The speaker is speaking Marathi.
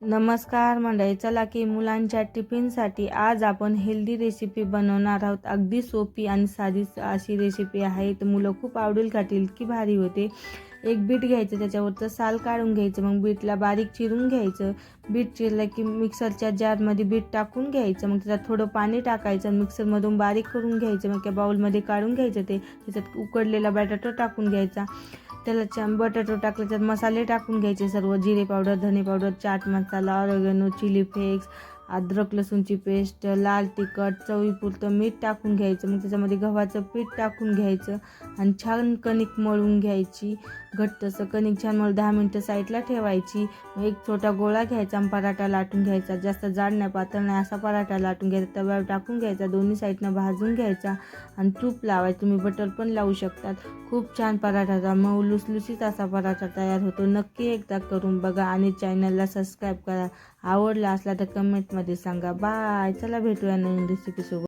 नमस्कार मंडळी, चला की मुलांच्या टिफिनसाठी आज आपण हेल्दी रेसिपी बनवणार आहोत। अगदी सोपी आणि साधी अशी रेसिपी आहे, तर मुलं खूप आवडेल खातील, की भारी होते। एक बीट घ्यायचं, त्याच्यावरचं साल काढून घ्यायचं, मग बीटला बारीक चिरून घ्यायचं। बीट चिरलं की मिक्सरच्या जारमध्ये बीट टाकून घ्यायचं, मग त्याच्यात थोडं पाणी टाकायचं, मिक्सरमधून बारीक करून घ्यायचं, मग त्या बाउलमध्ये काढून घ्यायचं। त्याच्यात उकडलेला बटाटा टाकून घ्यायचा, त्याला बटाटा टाकले, त्यात मसाले टाकून घ्यायचे सर्व, जिरे पावडर, धने powder, chaat masala, ऑरेगॅनो, chilli flakes, अद्रक लसूणची पेस्ट, लाल तिखट, चवीपुरतं मीठ टाकून घ्यायचं। मग त्याच्यामध्ये गव्हाचं पीठ टाकून घ्यायचं आणि छान कणिक मळून घ्यायची। घट्टसं कणिक छान मळून 10 मिनटं साईडला ठेवायची। मग एक छोटा गोळा घ्यायचा आणि पराठा लाटून घ्यायचा, जास्त जाड नाही पातळ नाही असा पराठा लाटून घ्यायचा, तव्यावर टाकून घ्यायचा, दोन्ही साईडनं भाजून घ्यायचा आणि तूप लावायचं, तुम्ही बटर पण लावू शकतात। खूप छान पराठा मऊ लुसलुसीत असा पराठा तयार होतो। नक्की एकदा करून बघा आणि चॅनलला सबस्क्राईब करा। आवडला असला तर कमेंटमध्ये सांगा। बाय, चला भेटूया नवीन रेसिपी सोबत।